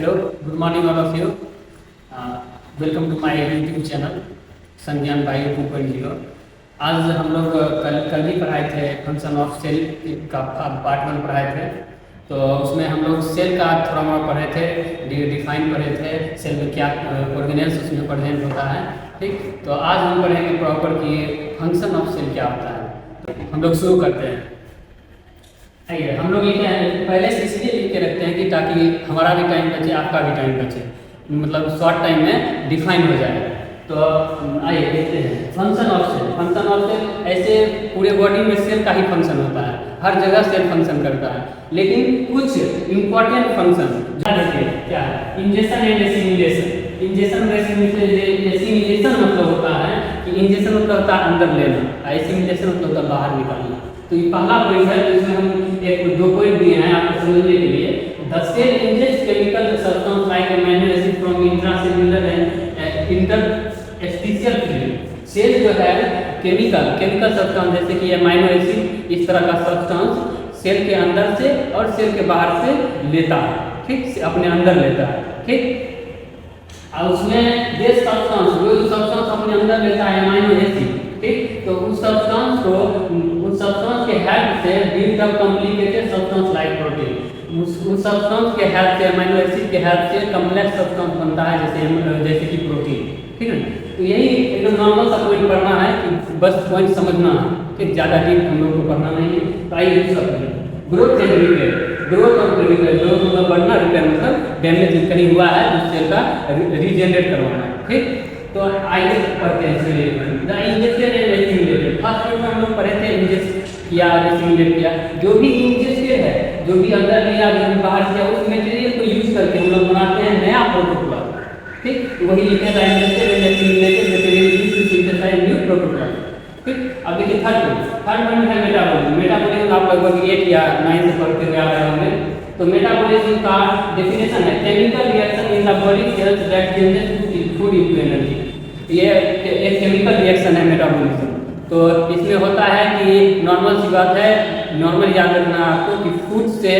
Hello, good morning all of you. Welcome to my YouTube channel Sangyan bio 2.0। आज हम लोग कल ही पढ़ाए थे फंक्शन ऑफ सेल का पार्ट 1 पढ़ाए थे। तो उसमें हम लोग सेल का थोड़ा बहुत पढ़े थे, डिफाइन पढ़े थे, सेल में क्या ऑर्गेनेल्स उसमें प्रेजेंट होता है। ठीक, तो आज हम पढ़ेंगे प्रॉपर कि फंक्शन ऑफ सेल क्या होता है। तो हम लोग शुरू करते हैं। आइए, हम लोग लिखे हैं, पहले से इसलिए लिख के रखते हैं कि ताकि हमारा भी टाइम बचे, आपका भी टाइम बचे, मतलब शॉर्ट टाइम में डिफाइन हो जाए। तो आइए देखते हैं function of cell. Function of cell ऐसे पूरे बॉडी में सेल का ही फंक्शन होता है, हर जगह सेल फंक्शन करता है, लेकिन कुछ इंपॉर्टेंट फंक्शन देखिए क्या है। Injection and assimilation. Injection assimilation मतलब होता है कि इंजेक्शन मतलब होता है अंदर लेना, एसिमिलेशन मतलब होता है बाहर निकालना। तो ये पहला पॉइंट है जिसमें हम एक दो पॉइंट दिए हैं आपको समझने के लिए। The cell injects chemical substance like amino acid from intracellular and interstitial fluid. Cell जो है केमिकल सब्सटेंस जैसे कि अमीनो एसिड इस तरह का सब्सटेंस सेल के अंदर से और सेल के बाहर से लेता है, ठीक, अपने अंदर लेता है, ठीक। और उसमें ये सब्सटेंस जो सब्सटेंस अपने अंदर लेता है अमीनो एसिड, ठीक, तो उस सब्सटेंस के हेल्प से build up complicated substance like protein. उस सब्सटेंस के हेल्प से अमीनो एसिड के हेल्प से कॉम्प्लेक्स सब्सटेंस बनता है जैसे कि प्रोटीन, ठीक है। तो यही एकदम नॉर्मल सा पॉइंट पढ़ना है कि बस पॉइंट समझना है, ठीक, ज़्यादा डीप हम लोग को पढ़ना नहीं है। तो आइए दूसरा point, growth and repair. Growth और रिपेयर, ग्रोथ मतलब बढ़ना, रिपेयर मतलब डैमेज कहीं हुआ है उस सेल का रीजनरेट करवाना है, ठीक। तो आइए पढ़ते हैं the injection and assimilated. First में हम लोग पढ़े थे इंजेक्ट किया, एसिमिलेट किया। जो भी इंजेक्टेड है, जो भी अंदर लिया, जो भी बाहर किया, उस मटेरियल को यूज करके हम लोग बनाते हैं नया प्रोटोकॉल, ठीक। वही लिखे the injected and assimilated material used to synthesise new protocol, ठीक। अब देखिए थर्ड पॉइंट है मेटाबॉलिज्म। मेटाबॉलिज्म आप लगभग 8 या 9 से पढ़ते हुए आ रहे होंगे। तो मेटाबॉलिज्म का डेफिनेशन है chemical reaction in the body cells that changes food into energy. ये एक केमिकल रिएक्शन है मेटाबॉलिज्म। तो इसमें होता है कि नॉर्मल सी बात है, नॉर्मल याद रखना आपको कि फूड से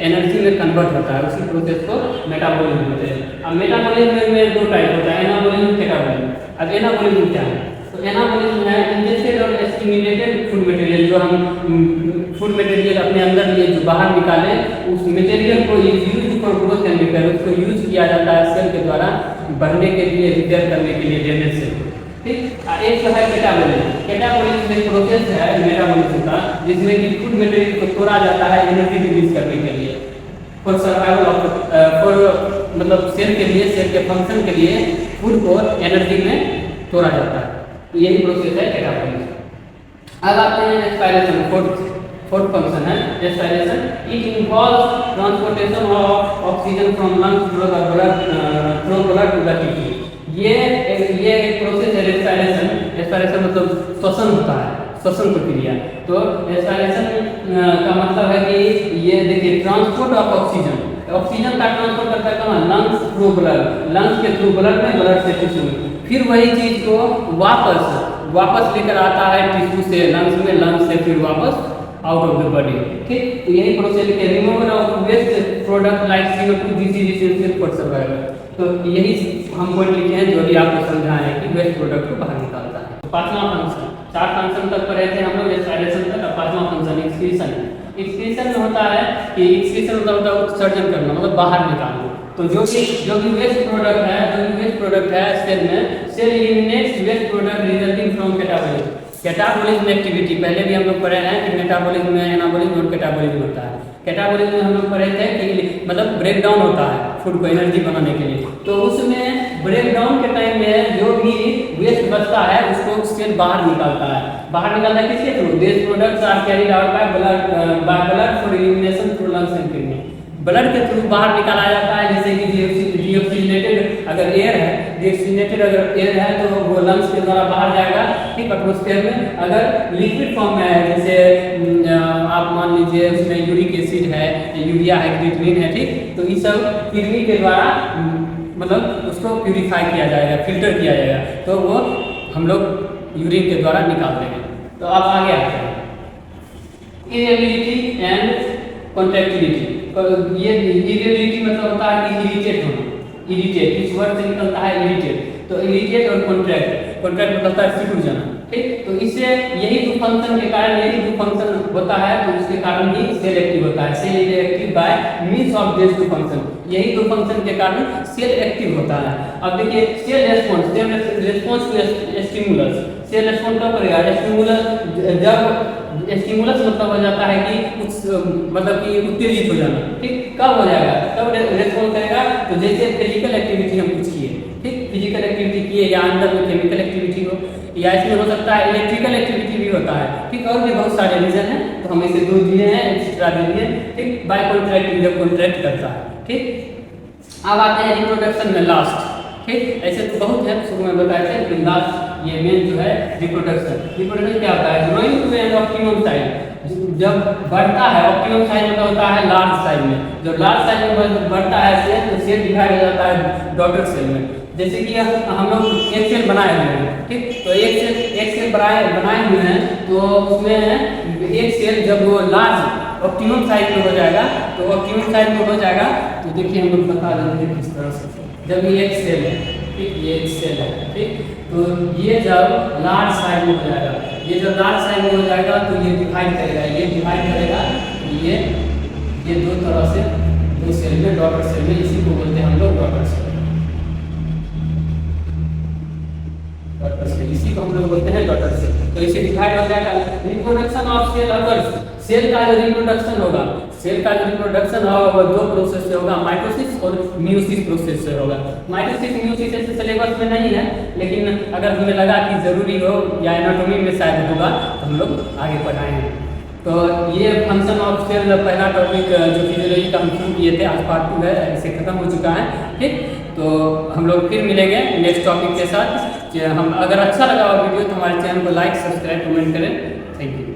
एनर्जी में कन्वर्ट होता है, उसी प्रोसेस को मेटाबॉलिज्म बोलते हैं। अब मेटाबॉलिज्म में दो टाइप होता है, एनाबॉलिज्म, कैटाबॉलिज्म। अब एनाबॉलिज्म क्या है? तो एनाबॉलिज्म है इंजेक्टेड और एस्टिमुलेटेड फूड मटेरियल। जो हम फूड मटेरियल अपने अंदर लिए जो बाहर निकाले, उस मटेरियल को use for growth and repair, उसको यूज किया जाता है सेल के द्वारा बढ़ने के लिए, रिपेयर करने के लिए डैमेज सेल, ठीक। एक जो है कैटाबॉलिज्म। कैटाबॉलिज्म एक प्रोसेस है मेटाबॉलिज्म का जिसमें कि फूड मटेरियल को तोड़ा जाता है एनर्जी रिलीज करने के लिए, फॉर सर्वाइवल ऑफ फॉर मतलब सेल के लिए, सेल के फंक्शन के लिए फूड को एनर्जी में तोड़ा जाता है। तो यही प्रोसेस है कैटाबॉलिज्म। अब आते हैं रेस्पिरेशन। फोर्थ फंक्शन है respiration. It involves transportation of oxygen from lungs through blood to the tissue. ये एक प्रोसेस है रेस्पिरेशन। रेस्पिरेशन मतलब श्वसन होता है, श्वसन प्रक्रिया। तो रेस्पिरेशन का मतलब है कि ये देखिए ट्रांसपोर्ट ऑफ ऑक्सीजन, ऑक्सीजन का ट्रांसपोर्ट करता है कहाँ? लंग्स थ्रू ब्लड, लंग्स के थ्रू ब्लड में, ब्लड से टिश्यू में। फिर वही चीज को वापस लेकर आता है टिश्यू से लंग्स में, लंग्स से फिर वापस आउट ऑफ द बॉडी, ठीक। तो यही प्रोसेस है removal of waste product like CO2 this is essential for survival. तो यही हम पॉइंट लिखे हैं जो भी आपको समझाए हैं कि वेस्ट प्रोडक्ट को बाहर निकालता है। तो पांचवा फंक्शन, 4 फंक्शन तक पढ़े थे हम लोग रेस्पिरेशन तक। अब पांचवा फंक्शन एक्सक्रीशन है। एक्सक्रीशन में होता है कि एक्सक्रीशन मतलब होता है उत्सर्जन करना, मतलब बाहर निकालना। तो जो भी वेस्ट प्रोडक्ट है सेल में, cell eliminates waste product resulting from catabolism. Catabolism activity पहले भी हम लोग पढ़े हैं कि मेटाबॉलिज्म में एनाबॉलिज्म और कैटाबॉलिज्म होता है। कैटाबॉलिज्म में हम लोग पढ़े थे कि मतलब ब्रेक डाउन होता है फूड को एनर्जी बनाने के लिए। तो उसमें ब्रेक डाउन के टाइम में जो भी वेस्ट बचता है उसको सेल बाहर निकालता है। बाहर निकालता है किसके through? Waste products are carried out by blood for elimination through lungs and kidney. Blood के थ्रू बाहर निकाला जाता है, जैसे कि डीऑक्सीजनेटेड अगर एयर है, डीऑक्सीजनेटेड अगर एयर है तो वो लंग्स के द्वारा बाहर जाएगा, ठीक, एटमॉस्फेयर में। अगर लिक्विड फॉर्म में है, जैसे आप मान लीजिए उसमें यूरिक एसिड है, यूरिया है, क्रिएटिनिन है, ठीक, तो ये सब किडनी के द्वारा मतलब उसको प्यूरिफाई किया जाएगा, फिल्टर किया जाएगा, तो वो हम लोग यूरिन के द्वारा निकाल देंगे। तो अब आगे आते हैं इनएबिलिटी एंड कॉन्ट्रैक्टिलिटी। ये इरिटेबिलिटी मतलब होता है कि इरिटेट होना, इरिटेट इस वर्ड से निकलता है इरिटेट। तो इरिटेट और कॉन्ट्रैक्ट, कॉन्ट्रैक्ट मतलब होता है सिकुड़ जाना, ठीक। तो इससे यही दो फंक्शन के कारण, यही दो फंक्शन होता है, तो उसके कारण ही सेल एक्टिव होता है। Cell is active by means of this two function, यही दो फंक्शन के कारण सेल एक्टिव होता है। अब देखिए cell response, cell response to stimulus, cell response कब करेगा? स्टिमुलस, जब स्टिमुलस मतलब हो जाता है कि मतलब कि उत्तेजित हो जाना, ठीक। कब हो जाएगा? तब रेस्पॉन्स करेगा। तो जैसे फिजिकल एक्टिविटी हम कुछ किए, ठीक, फिजिकल एक्टिविटी किए या अंदर में केमिकल एक्टिविटी हो, या इसमें हो सकता है इलेक्ट्रिकल एक्टिविटी भी होता है, ठीक। और भी बहुत सारे रीजन हैं, तो हम इसे दो दिए हैं, एक्स्ट्रा दे दिए, ठीक। बाय कॉन्ट्रैक्ट, जब कॉन्ट्रैक्ट करता है, ठीक। अब आते हैं रिप्रोडक्शन में लास्ट, ठीक। ऐसे तो बहुत है, शुरू में बताए थे, लेकिन लास्ट ये मेन जो है रिप्रोडक्शन। रिप्रोडक्शन क्या होता है? Growing to an optimum size, जब बढ़ता है, ऑप्टिमम साइज मतलब होता है लार्ज साइज में, जब लार्ज साइज में बढ़ता है सेल, तो सेल डिवाइड हो जाता है डॉटर सेल में। जैसे कि हम लोग एक सेल बनाए हुए हैं, ठीक। तो एक सेल बनाए हुए हैं, तो उसमें एक सेल जब वो लार्ज ऑप्टिमम साइज में हो जाएगा, तो ऑप्टिमम साइज में हो जाएगा, तो देखिए हम लोग बता देते हैं किस तरह से। जब ये एक सेल है, ठीक, ये एक सेल है, ठीक। तो ये जब लार्ज साइज में हो जाएगा, ये जब लार्ज साइज में हो जाएगा, तो ये डिवाइड करेगा, ये डिवाइड करेगा, तो ये दो तरह से, दो सेल में, डॉटर सेल में, इसी को बोलते हैं हम लोग डॉटर सेल, डॉटर सेल, इसी को हम लोग बोलते हैं डॉटर सेल। तो इसे डिवाइड हो जाएगा। Reproduction of cell organs, cell का जो रिप्रोडक्शन होगा, सेल का जो रिप्रोडक्शन होगा वो दो प्रोसेस से होगा, माइटोसिस और मियोसिस प्रोसेस से होगा। माइटोसिस मियोसिस ऐसे सिलेबस में नहीं है, लेकिन अगर हमें लगा कि जरूरी हो या एनाटॉमी में शायद होगा, तो हम लोग आगे पढ़ाएंगे। तो ये फंक्शन ऑफ सेल पहला टॉपिक जो फिजियोलॉजी का हम शुरू किए थे, आज पार्ट 2 है, इसे खत्म हो चुका है, ठीक। तो हम लोग फिर मिलेंगे नेक्स्ट टॉपिक के साथ। कि हम अगर अच्छा लगा वीडियो तो हमारे चैनल को लाइक, सब्सक्राइब, कमेंट करें। Thank you.